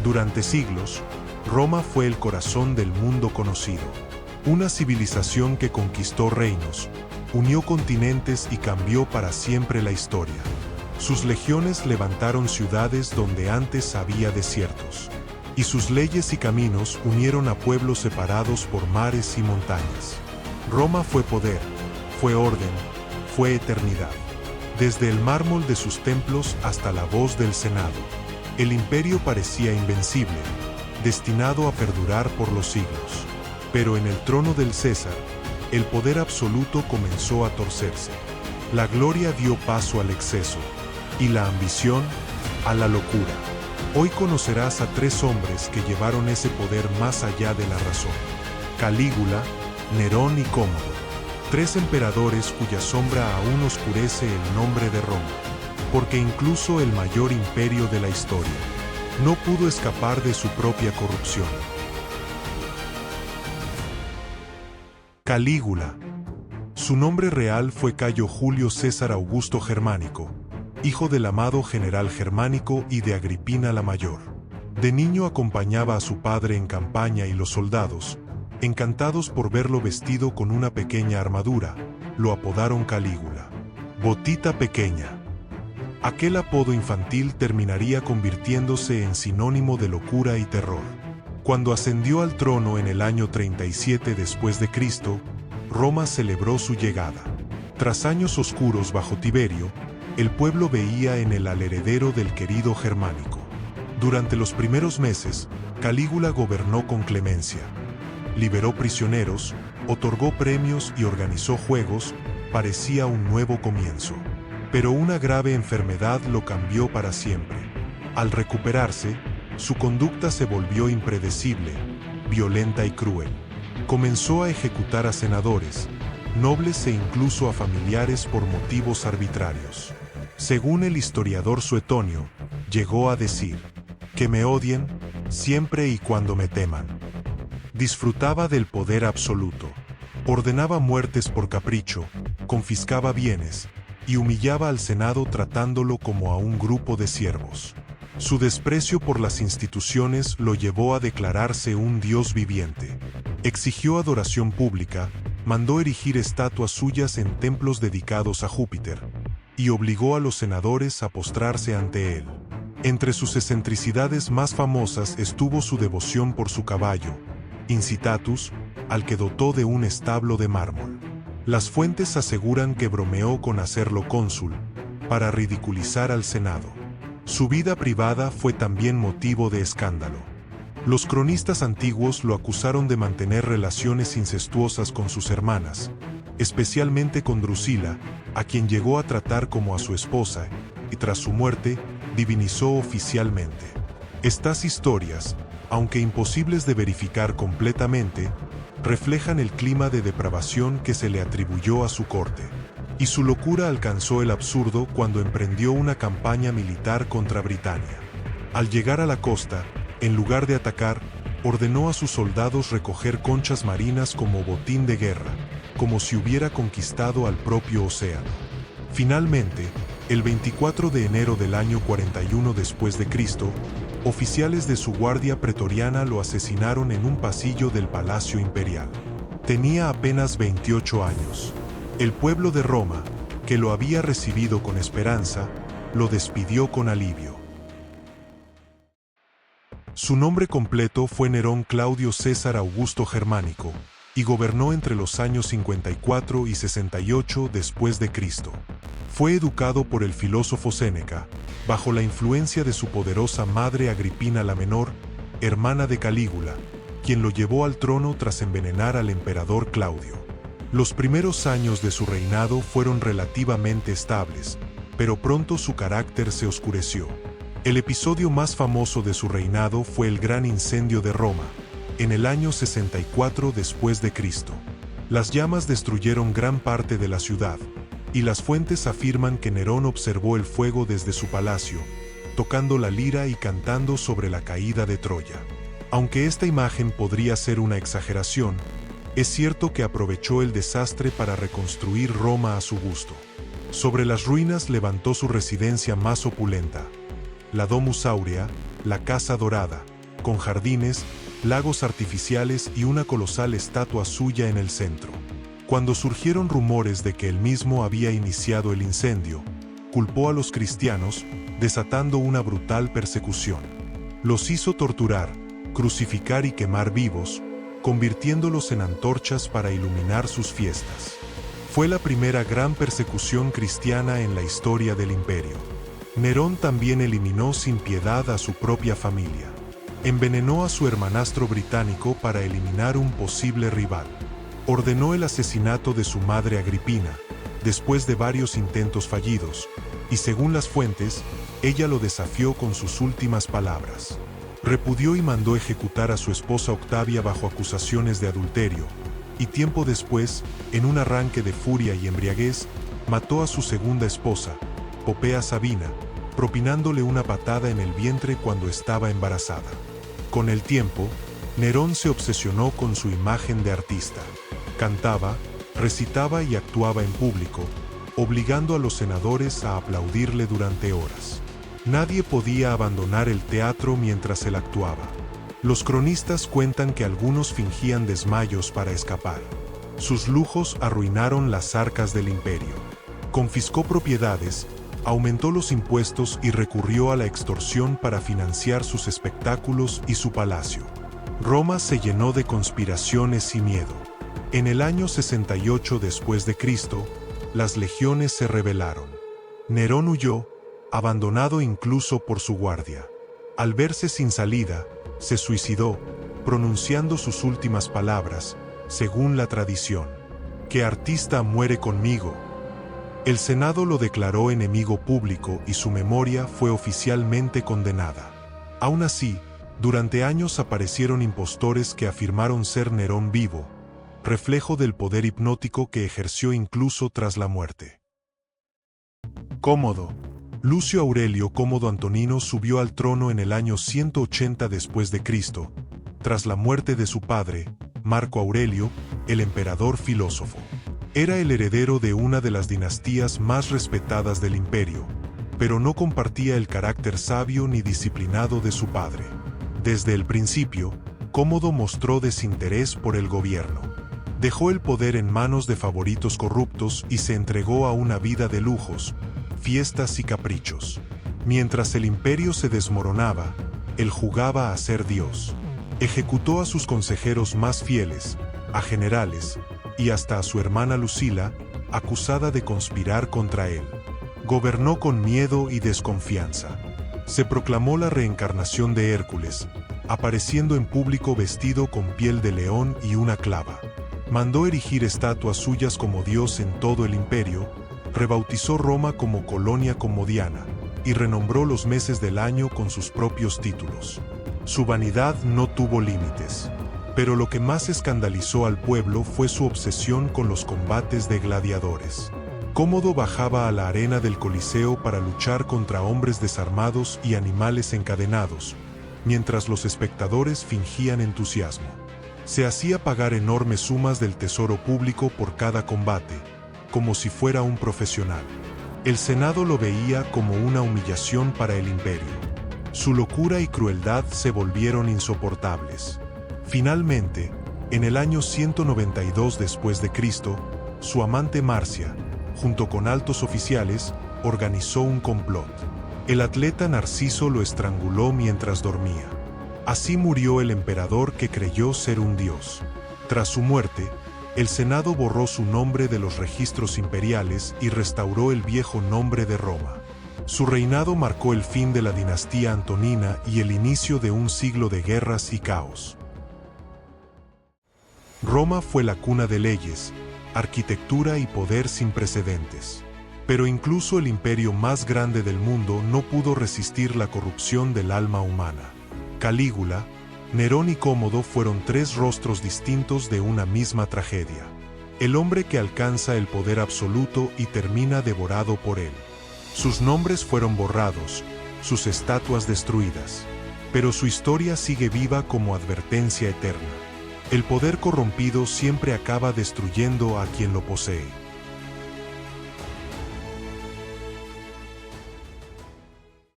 Durante siglos, Roma fue el corazón del mundo conocido. Una civilización que conquistó reinos, unió continentes y cambió para siempre la historia. Sus legiones levantaron ciudades donde antes había desiertos. Y sus leyes y caminos unieron a pueblos separados por mares y montañas. Roma fue poder, fue orden, fue eternidad. Desde el mármol de sus templos hasta la voz del Senado, el imperio parecía invencible, destinado a perdurar por los siglos. Pero en el trono del César, el poder absoluto comenzó a torcerse. La gloria dio paso al exceso, y la ambición a la locura. Hoy conocerás a tres hombres que llevaron ese poder más allá de la razón: Calígula, Nerón y Cómodo. Tres emperadores cuya sombra aún oscurece el nombre de Roma, porque incluso el mayor imperio de la historia no pudo escapar de su propia corrupción. Calígula. Su nombre real fue Cayo Julio César Augusto Germánico, hijo del amado general Germánico y de Agripina la Mayor. De niño acompañaba a su padre en campaña y los soldados, encantados por verlo vestido con una pequeña armadura, lo apodaron Calígula, botita pequeña. Aquel apodo infantil terminaría convirtiéndose en sinónimo de locura y terror. Cuando ascendió al trono en el año 37 después de Cristo, Roma celebró su llegada. Tras años oscuros bajo Tiberio, el pueblo veía en él al heredero del querido Germánico. Durante los primeros meses, Calígula gobernó con clemencia. Liberó prisioneros, otorgó premios y organizó juegos. Parecía un nuevo comienzo. Pero una grave enfermedad lo cambió para siempre. Al recuperarse, su conducta se volvió impredecible, violenta y cruel. Comenzó a ejecutar a senadores, nobles e incluso a familiares por motivos arbitrarios. Según el historiador Suetonio, llegó a decir: que me odien siempre y cuando me teman. Disfrutaba del poder absoluto, ordenaba muertes por capricho, confiscaba bienes y humillaba al Senado tratándolo como a un grupo de siervos. Su desprecio por las instituciones lo llevó a declararse un dios viviente. Exigió adoración pública, mandó erigir estatuas suyas en templos dedicados a Júpiter, y obligó a los senadores a postrarse ante él. Entre sus excentricidades más famosas estuvo su devoción por su caballo, Incitatus, al que dotó de un establo de mármol. Las fuentes aseguran que bromeó con hacerlo cónsul, para ridiculizar al Senado. Su vida privada fue también motivo de escándalo. Los cronistas antiguos lo acusaron de mantener relaciones incestuosas con sus hermanas, especialmente con Drusila, a quien llegó a tratar como a su esposa, y tras su muerte, divinizó oficialmente. Estas historias, aunque imposibles de verificar completamente, reflejan el clima de depravación que se le atribuyó a su corte. Y su locura alcanzó el absurdo cuando emprendió una campaña militar contra Britania. Al llegar a la costa, en lugar de atacar, ordenó a sus soldados recoger conchas marinas como botín de guerra, como si hubiera conquistado al propio océano. Finalmente, el 24 de enero del año 41 después de Cristo, oficiales de su guardia pretoriana lo asesinaron en un pasillo del Palacio Imperial. Tenía apenas 28 años. El pueblo de Roma, que lo había recibido con esperanza, lo despidió con alivio. Su nombre completo fue Nerón Claudio César Augusto Germánico, y gobernó entre los años 54 y 68 después de Cristo. Fue educado por el filósofo Séneca, bajo la influencia de su poderosa madre Agripina la Menor, hermana de Calígula, quien lo llevó al trono tras envenenar al emperador Claudio. Los primeros años de su reinado fueron relativamente estables, pero pronto su carácter se oscureció. El episodio más famoso de su reinado fue el Gran Incendio de Roma, en el año 64 después de Cristo. Las llamas destruyeron gran parte de la ciudad, y las fuentes afirman que Nerón observó el fuego desde su palacio, tocando la lira y cantando sobre la caída de Troya. Aunque esta imagen podría ser una exageración, es cierto que aprovechó el desastre para reconstruir Roma a su gusto. Sobre las ruinas levantó su residencia más opulenta, la Domus Aurea, la Casa Dorada, con jardines, lagos artificiales y una colosal estatua suya en el centro. Cuando surgieron rumores de que él mismo había iniciado el incendio, culpó a los cristianos, desatando una brutal persecución. Los hizo torturar, crucificar y quemar vivos, convirtiéndolos en antorchas para iluminar sus fiestas. Fue la primera gran persecución cristiana en la historia del imperio. Nerón también eliminó sin piedad a su propia familia. Envenenó a su hermanastro británico para eliminar un posible rival. Ordenó el asesinato de su madre Agripina, después de varios intentos fallidos, y según las fuentes, ella lo desafió con sus últimas palabras. Repudió y mandó ejecutar a su esposa Octavia bajo acusaciones de adulterio, y tiempo después, en un arranque de furia y embriaguez, mató a su segunda esposa, Popea Sabina, propinándole una patada en el vientre cuando estaba embarazada. Con el tiempo, Nerón se obsesionó con su imagen de artista. Cantaba, recitaba y actuaba en público, obligando a los senadores a aplaudirle durante horas. Nadie podía abandonar el teatro mientras él actuaba. Los cronistas cuentan que algunos fingían desmayos para escapar. Sus lujos arruinaron las arcas del imperio. Confiscó propiedades, aumentó los impuestos y recurrió a la extorsión para financiar sus espectáculos y su palacio. Roma se llenó de conspiraciones y miedo. En el año 68 después de Cristo, las legiones se rebelaron. Nerón huyó, abandonado incluso por su guardia. Al verse sin salida, se suicidó, pronunciando sus últimas palabras, según la tradición: «¿Qué artista muere conmigo?». El Senado lo declaró enemigo público y su memoria fue oficialmente condenada. Aún así, durante años aparecieron impostores que afirmaron ser Nerón vivo, reflejo del poder hipnótico que ejerció incluso tras la muerte. Cómodo. Lucio Aurelio Cómodo Antonino subió al trono en el año 180 después de Cristo, tras la muerte de su padre, Marco Aurelio, el emperador filósofo. Era el heredero de una de las dinastías más respetadas del imperio, pero no compartía el carácter sabio ni disciplinado de su padre. Desde el principio, Cómodo mostró desinterés por el gobierno. Dejó el poder en manos de favoritos corruptos y se entregó a una vida de lujos, fiestas y caprichos. Mientras el imperio se desmoronaba, él jugaba a ser Dios. Ejecutó a sus consejeros más fieles, a generales, y hasta a su hermana Lucila, acusada de conspirar contra él. Gobernó con miedo y desconfianza. Se proclamó la reencarnación de Hércules, apareciendo en público vestido con piel de león y una clava. Mandó erigir estatuas suyas como Dios en todo el imperio, rebautizó Roma como Colonia Comodiana, y renombró los meses del año con sus propios títulos. Su vanidad no tuvo límites. Pero lo que más escandalizó al pueblo fue su obsesión con los combates de gladiadores. Cómodo bajaba a la arena del Coliseo para luchar contra hombres desarmados y animales encadenados, mientras los espectadores fingían entusiasmo. Se hacía pagar enormes sumas del tesoro público por cada combate, como si fuera un profesional. El Senado lo veía como una humillación para el imperio. Su locura y crueldad se volvieron insoportables. Finalmente, en el año 192 después de Cristo, su amante Marcia, junto con altos oficiales, organizó un complot. El atleta Narciso lo estranguló mientras dormía. Así murió el emperador que creyó ser un dios. Tras su muerte, el Senado borró su nombre de los registros imperiales y restauró el viejo nombre de Roma. Su reinado marcó el fin de la dinastía antonina y el inicio de un siglo de guerras y caos. Roma fue la cuna de leyes, arquitectura y poder sin precedentes. Pero incluso el imperio más grande del mundo no pudo resistir la corrupción del alma humana. Calígula, Nerón y Cómodo fueron tres rostros distintos de una misma tragedia. El hombre que alcanza el poder absoluto y termina devorado por él. Sus nombres fueron borrados, sus estatuas destruidas. Pero su historia sigue viva como advertencia eterna. El poder corrompido siempre acaba destruyendo a quien lo posee.